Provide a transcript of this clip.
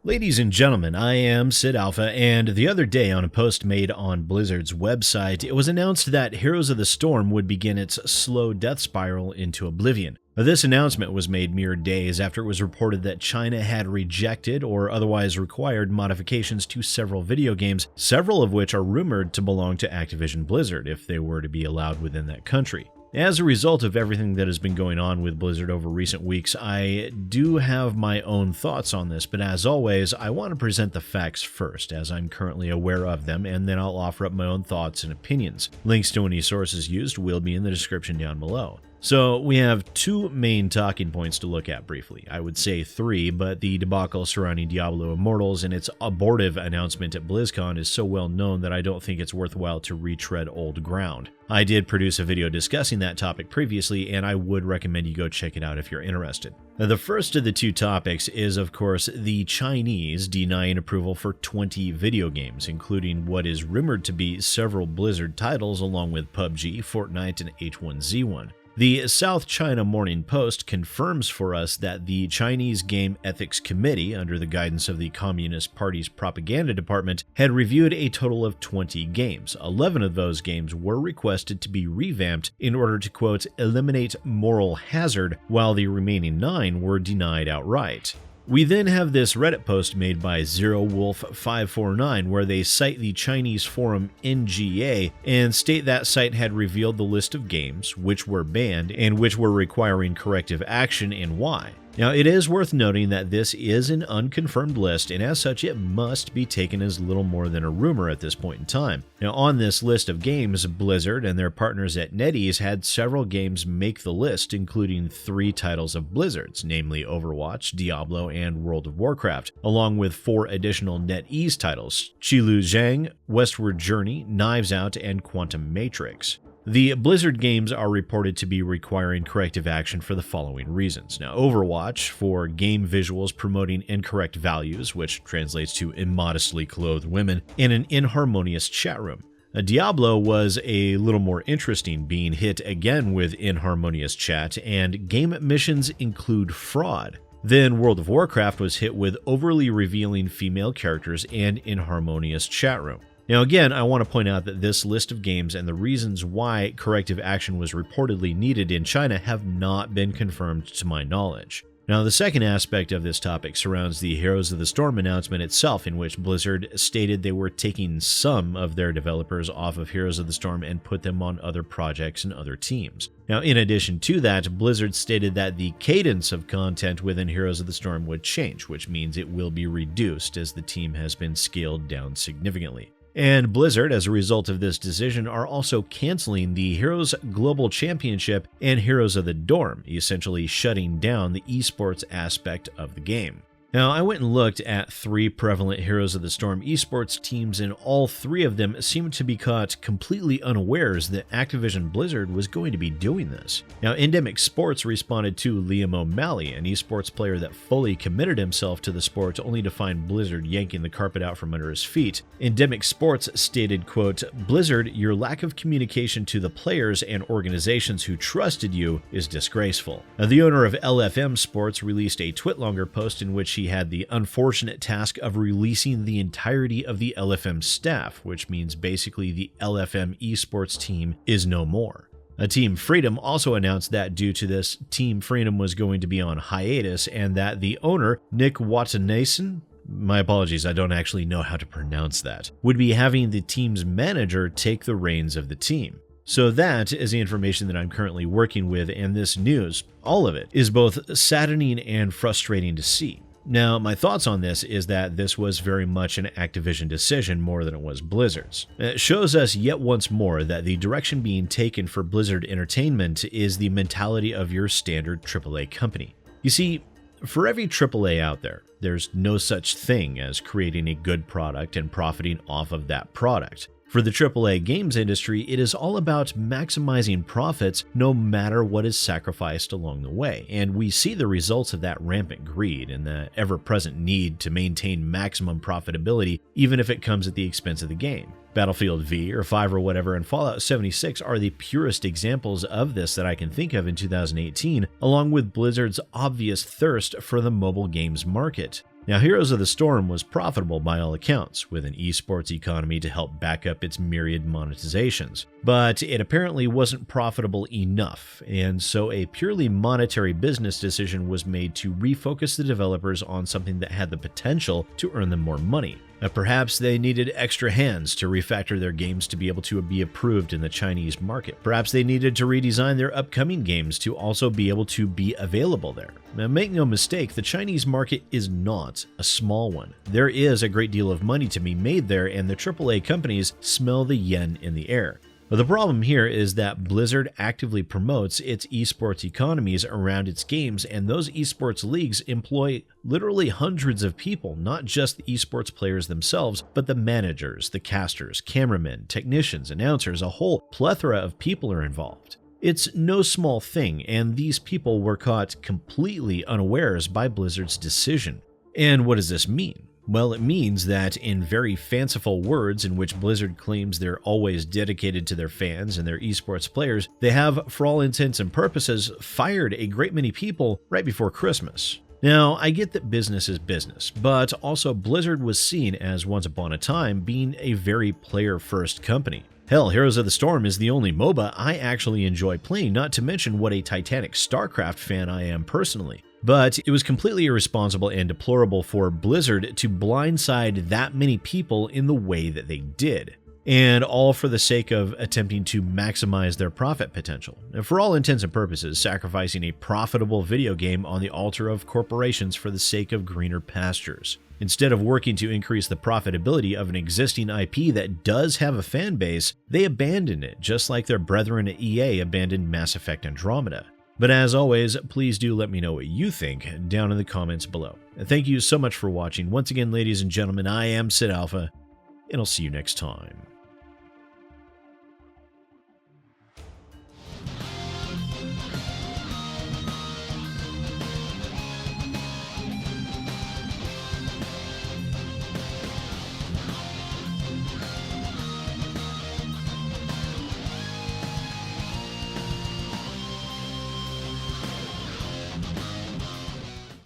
Ladies and gentlemen, I am SidAlpha, and the other day on a post made on Blizzard's website, it was announced that Heroes of the Storm would begin its slow death spiral into oblivion. This announcement was made mere days after it was reported that China had rejected or otherwise required modifications to several video games, several of which are rumored to belong to Activision Blizzard if they were to be allowed within that country. As a result of everything that has been going on with Blizzard over recent weeks, I do have my own thoughts on this, but as always, I want to present the facts first, as I'm currently aware of them, and then I'll offer up my own thoughts and opinions. Links to any sources used will be in the description down below. So we have two main talking points to look at briefly. I would say three, but the debacle surrounding Diablo Immortals and its abortive announcement at BlizzCon is so well known that I don't think it's worthwhile to retread old ground. I did produce a video discussing that topic previously, and I would recommend you go check it out if you're interested. Now, the first of the two topics is, of course, the Chinese denying approval for 20 video games, including what is rumored to be several Blizzard titles along with PUBG, Fortnite, and H1Z1. The South China Morning Post confirms for us that the Chinese Game Ethics Committee, under the guidance of the Communist Party's propaganda department, had reviewed a total of 20 games. 11 of those games were requested to be revamped in order to, quote, eliminate moral hazard, while the remaining 9 were denied outright. We then have this Reddit post made by ZeroWolf549 where they cite the Chinese forum NGA and state that site had revealed the list of games, which were banned and which were requiring corrective action and why. Now, it is worth noting that this is an unconfirmed list, and as such, it must be taken as little more than a rumor at this point in time. Now, on this list of games, Blizzard and their partners at NetEase had several games make the list, including 3 titles of Blizzard's, namely Overwatch, Diablo, and World of Warcraft, along with 4 additional NetEase titles, Qilu Zhang, Westward Journey, Knives Out, and Quantum Matrix. The Blizzard games are reported to be requiring corrective action for the following reasons. Now, Overwatch for game visuals promoting incorrect values, which translates to immodestly clothed women, and an inharmonious chat room. Diablo was a little more interesting, being hit again with inharmonious chat, and game missions include fraud. Then World of Warcraft was hit with overly revealing female characters and inharmonious chat room. Now again, I want to point out that this list of games and the reasons why corrective action was reportedly needed in China have not been confirmed to my knowledge. Now, the second aspect of this topic surrounds the Heroes of the Storm announcement itself, in which Blizzard stated they were taking some of their developers off of Heroes of the Storm and put them on other projects and other teams. Now, in addition to that, Blizzard stated that the cadence of content within Heroes of the Storm would change, which means it will be reduced as the team has been scaled down significantly. And Blizzard, as a result of this decision, are also canceling the Heroes Global Championship and Heroes of the Dorm, essentially shutting down the esports aspect of the game. Now, I went and looked at 3 prevalent Heroes of the Storm esports teams, and all 3 of them seemed to be caught completely unawares that Activision Blizzard was going to be doing this. Now, Endemic Sports responded to Liam O'Malley, an esports player that fully committed himself to the sport only to find Blizzard yanking the carpet out from under his feet. Endemic Sports stated, quote, Blizzard, your lack of communication to the players and organizations who trusted you is disgraceful. Now, the owner of LFM Sports released a Twitlonger post in which he had the unfortunate task of releasing the entirety of the LFM staff, which means basically the LFM esports team is no more. Team Freedom also announced that due to this, Team Freedom was going to be on hiatus and that the owner, Nick Watanason, my apologies, I don't actually know how to pronounce that, would be having the team's manager take the reins of the team. So that is the information that I'm currently working with, and this news, all of it, is both saddening and frustrating to see. Now, my thoughts on this is that this was very much an Activision decision more than it was Blizzard's. It shows us yet once more that the direction being taken for Blizzard Entertainment is the mentality of your standard AAA company. You see, for every AAA out there, there's no such thing as creating a good product and profiting off of that product. For the AAA games industry, it is all about maximizing profits no matter what is sacrificed along the way, and we see the results of that rampant greed and the ever-present need to maintain maximum profitability even if it comes at the expense of the game. Battlefield V or 5 or whatever and Fallout 76 are the purest examples of this that I can think of in 2018, along with Blizzard's obvious thirst for the mobile games market. Now, Heroes of the Storm was profitable by all accounts, with an esports economy to help back up its myriad monetizations. But it apparently wasn't profitable enough, and so a purely monetary business decision was made to refocus the developers on something that had the potential to earn them more money. Perhaps they needed extra hands to refactor their games to be able to be approved in the Chinese market. Perhaps they needed to redesign their upcoming games to also be able to be available there. Now, make no mistake, the Chinese market is not a small one. There is a great deal of money to be made there, and the AAA companies smell the yen in the air. But the problem here is that Blizzard actively promotes its esports economies around its games, and those esports leagues employ literally hundreds of people, not just the esports players themselves, but the managers, the casters, cameramen, technicians, announcers. A whole plethora of people are involved. It's no small thing, and these people were caught completely unawares by Blizzard's decision. And what does this mean? Well, it means that in very fanciful words in which Blizzard claims they're always dedicated to their fans and their esports players, they have, for all intents and purposes, fired a great many people right before Christmas. Now, I get that business is business, but also Blizzard was seen as once upon a time being a very player-first company. Hell, Heroes of the Storm is the only MOBA I actually enjoy playing, not to mention what a titanic StarCraft fan I am personally. But it was completely irresponsible and deplorable for Blizzard to blindside that many people in the way that they did, and all for the sake of attempting to maximize their profit potential. And for all intents and purposes, sacrificing a profitable video game on the altar of corporations for the sake of greener pastures. Instead of working to increase the profitability of an existing IP that does have a fan base, they abandoned it, just like their brethren at EA abandoned Mass Effect Andromeda. But as always, please do let me know what you think down in the comments below. And thank you so much for watching. Once again, ladies and gentlemen, I am SidAlpha, and I'll see you next time.